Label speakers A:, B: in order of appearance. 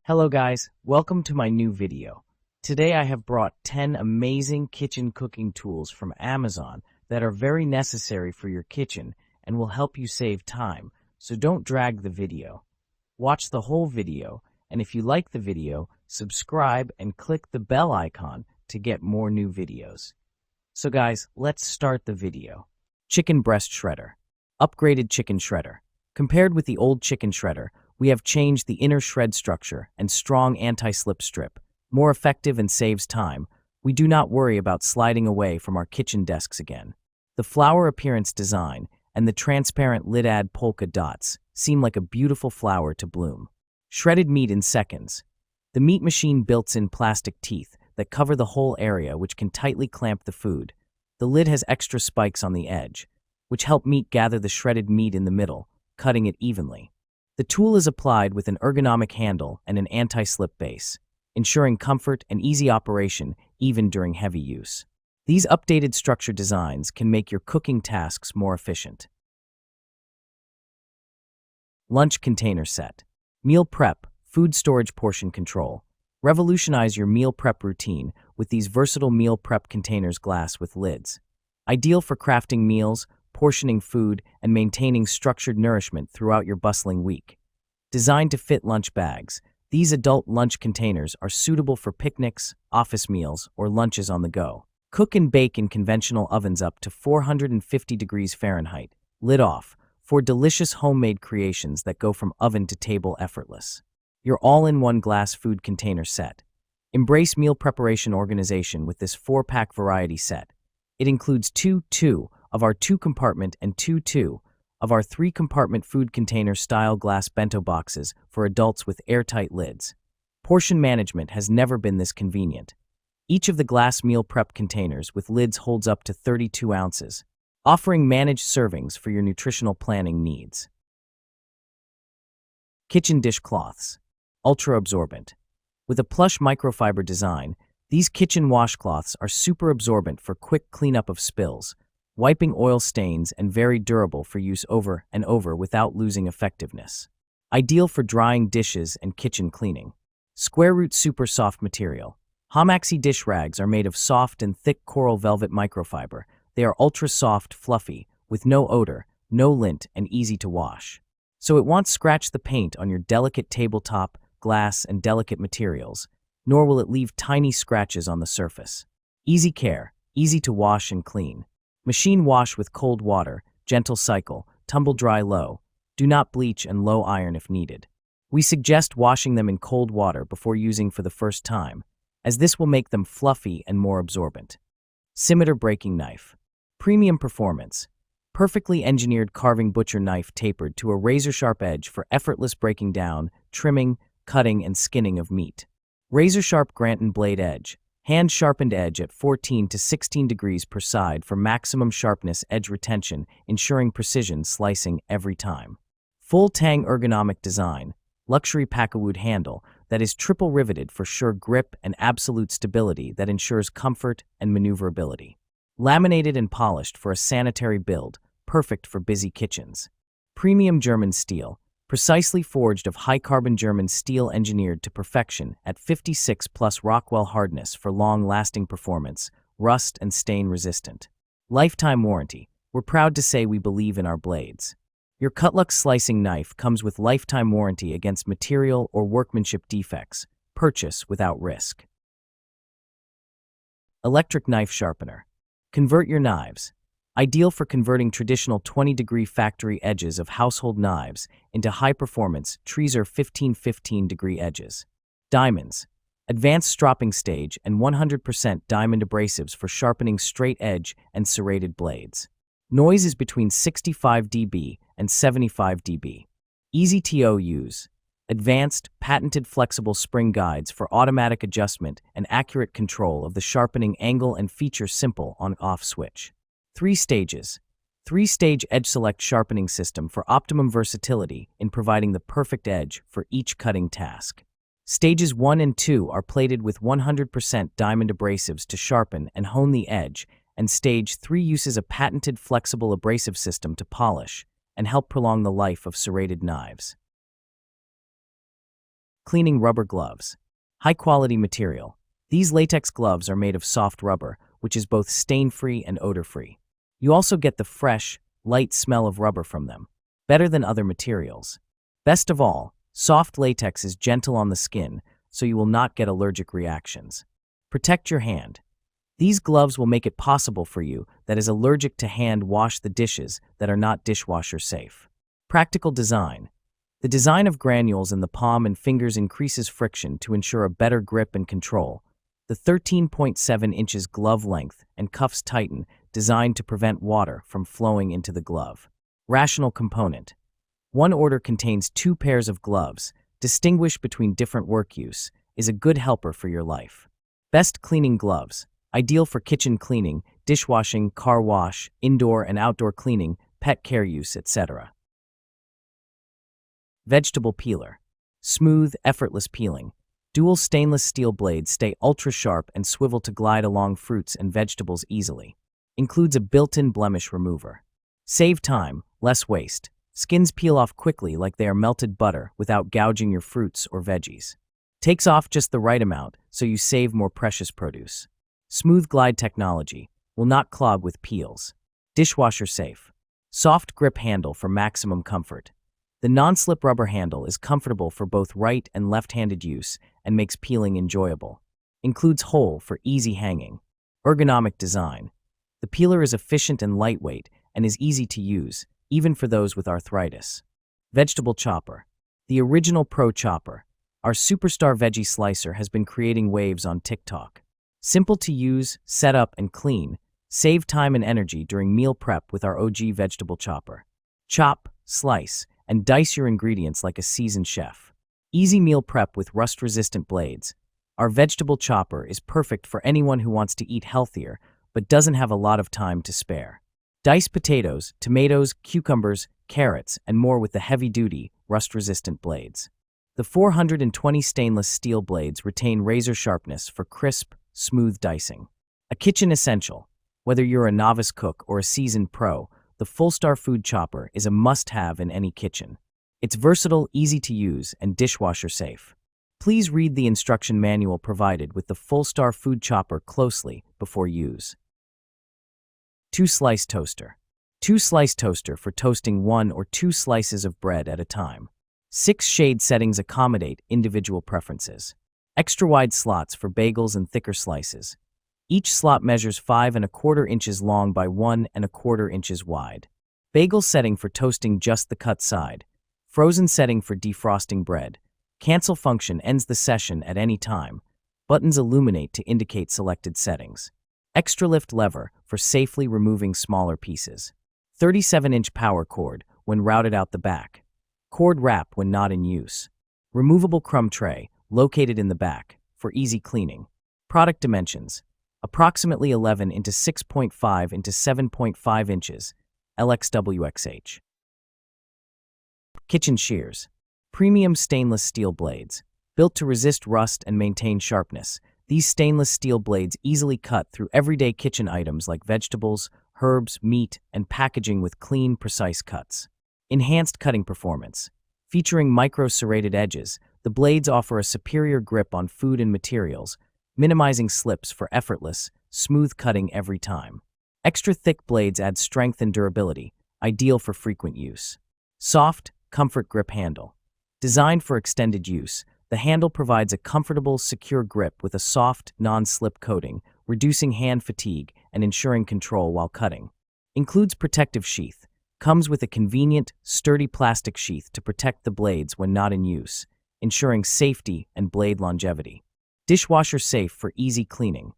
A: Hello guys, welcome to my new video. Today I have brought 10 amazing kitchen cooking tools from Amazon that are very necessary for your kitchen and will help you save time, so don't drag the video. Watch the whole video, and if you like the video, subscribe and click the bell icon to get more new videos. So guys, let's start the video. Chicken breast shredder. Upgraded chicken shredder. Compared with the old chicken shredder, we have changed the inner shred structure and strong anti-slip strip. More effective and saves time. We do not worry about sliding away from our kitchen desks again. The flower appearance design and the transparent lid-add polka dots seem like a beautiful flower to bloom. Shredded meat in seconds. The meat machine built-in plastic teeth that cover the whole area, which can tightly clamp the food. The lid has extra spikes on the edge, which help meat gather the shredded meat in the middle, cutting it evenly. The tool is applied with an ergonomic handle and an anti-slip base, ensuring comfort and easy operation even during heavy use. These updated structure designs can make your cooking tasks more efficient. Lunch container set. Meal prep, food storage portion control. Revolutionize your meal prep routine with these versatile meal prep containers, glass with lids. Ideal for crafting meals, portioning food, and maintaining structured nourishment throughout your bustling week. Designed to fit lunch bags, these adult lunch containers are suitable for picnics, office meals, or lunches on the go. Cook and bake in conventional ovens up to 450 degrees Fahrenheit, lid off, for delicious homemade creations that go from oven to table effortless. Your all-in-one glass food container set. Embrace meal preparation organization with this 4-pack variety set. It includes two of our 2-compartment and two of our 3-compartment food container style glass bento boxes for adults with airtight lids. Portion management has never been this convenient. Each of the glass meal prep containers with lids holds up to 32 ounces, offering managed servings for your nutritional planning needs. Kitchen dishcloths. Ultra absorbent. With a plush microfiber design, these kitchen washcloths are super absorbent for quick cleanup of spills, wiping oil stains, and very durable for use over and over without losing effectiveness. Ideal for drying dishes and kitchen cleaning. Square root super soft material. Hamaxi dish rags are made of soft and thick coral velvet microfiber. They are ultra soft, fluffy, with no odor, no lint, and easy to wash. So it won't scratch the paint on your delicate tabletop, glass, and delicate materials, nor will it leave tiny scratches on the surface. Easy care, easy to wash and clean. Machine wash with cold water, gentle cycle, tumble dry low. Do not bleach and low iron if needed. We suggest washing them in cold water before using for the first time, as this will make them fluffy and more absorbent. Scimitar breaking knife. Premium performance. Perfectly engineered carving butcher knife tapered to a razor-sharp edge for effortless breaking down, trimming, cutting, and skinning of meat. Razor-sharp Granton blade edge. Hand-sharpened edge at 14 to 16 degrees per side for maximum sharpness edge retention, ensuring precision slicing every time. Full tang ergonomic design. Luxury packawood handle that is triple riveted for sure grip and absolute stability that ensures comfort and maneuverability. Laminated and polished for a sanitary build, perfect for busy kitchens. Premium German steel. Precisely forged of high-carbon German steel engineered to perfection at 56 plus Rockwell hardness for long-lasting performance, rust and stain resistant. Lifetime warranty. We're proud to say we believe in our blades. Your Cutlux slicing knife comes with lifetime warranty against material or workmanship defects. Purchase without risk. Electric knife sharpener. Convert your knives. Ideal for converting traditional 20-degree factory edges of household knives into high-performance Treaser 15-15-degree edges. Diamonds. Advanced stropping stage and 100% diamond abrasives for sharpening straight edge and serrated blades. Noise is between 65 dB and 75 dB. Easy to use. Advanced, patented flexible spring guides for automatic adjustment and accurate control of the sharpening angle and feature simple on-off switch. 3 stages. 3-stage edge select sharpening system for optimum versatility in providing the perfect edge for each cutting task. Stages 1 and 2 are plated with 100% diamond abrasives to sharpen and hone the edge, and Stage 3 uses a patented flexible abrasive system to polish and help prolong the life of serrated knives. Cleaning rubber gloves. High-quality material. These latex gloves are made of soft rubber, which is both stain-free and odor-free. You also get the fresh, light smell of rubber from them, better than other materials. Best of all, soft latex is gentle on the skin, so you will not get allergic reactions. Protect your hand. These gloves will make it possible for you that is allergic to hand wash the dishes that are not dishwasher safe. Practical design. The design of granules in the palm and fingers increases friction to ensure a better grip and control. The 13.7 inches glove length and cuffs tighten, designed to prevent water from flowing into the glove. Rational component. One order contains 2 pairs of gloves. Distinguish between different work use is a good helper for your life. Best cleaning gloves. Ideal for kitchen cleaning, dishwashing, car wash, indoor and outdoor cleaning, pet care use, etc. Vegetable peeler. Smooth, effortless peeling. Dual stainless steel blades stay ultra-sharp and swivel to glide along fruits and vegetables easily. Includes a built-in blemish remover. Save time, less waste. Skins peel off quickly like they are melted butter without gouging your fruits or veggies. Takes off just the right amount so you save more precious produce. Smooth glide technology. Will not clog with peels. Dishwasher safe. Soft grip handle for maximum comfort. The non-slip rubber handle is comfortable for both right and left-handed use and makes peeling enjoyable. Includes hole for easy hanging. Ergonomic design. The peeler is efficient and lightweight and is easy to use, even for those with arthritis. Vegetable chopper. The original Pro Chopper. Our superstar veggie slicer has been creating waves on TikTok. Simple to use, set up, and clean. Save time and energy during meal prep with our OG vegetable chopper. Chop, slice, and dice your ingredients like a seasoned chef. Easy meal prep with rust-resistant blades. Our vegetable chopper is perfect for anyone who wants to eat healthier but doesn't have a lot of time to spare. Dice potatoes, tomatoes, cucumbers, carrots, and more with the heavy-duty, rust-resistant blades. The 420 stainless steel blades retain razor sharpness for crisp, smooth dicing. A kitchen essential. Whether you're a novice cook or a seasoned pro, the Full-Star Food Chopper is a must-have in any kitchen. It's versatile, easy to use, and dishwasher safe. Please read the instruction manual provided with the Full-Star Food Chopper closely before use. 2-slice toaster. 2-slice toaster for toasting 1 or 2 slices of bread at a time. 6 shade settings accommodate individual preferences. Extra wide slots for bagels and thicker slices. Each slot measures 5¼ inches long by 1¼ inches wide. Bagel setting for toasting just the cut side. Frozen setting for defrosting bread. Cancel function ends the session at any time. Buttons illuminate to indicate selected settings. Extra lift lever for safely removing smaller pieces. 37-inch power cord when routed out the back. Cord wrap when not in use. Removable crumb tray located in the back for easy cleaning. Product dimensions. Approximately 11 into 6.5 into 7.5 inches, LXWXH. Kitchen shears. Premium stainless steel blades. Built to resist rust and maintain sharpness, these stainless steel blades easily cut through everyday kitchen items like vegetables, herbs, meat, and packaging with clean, precise cuts. Enhanced cutting performance. Featuring micro-serrated edges, the blades offer a superior grip on food and materials, minimizing slips for effortless, smooth cutting every time. Extra thick blades add strength and durability, ideal for frequent use. Soft, comfort grip handle. Designed for extended use, the handle provides a comfortable, secure grip with a soft, non-slip coating, reducing hand fatigue and ensuring control while cutting. Includes protective sheath. Comes with a convenient, sturdy plastic sheath to protect the blades when not in use, ensuring safety and blade longevity. Dishwasher safe for easy cleaning.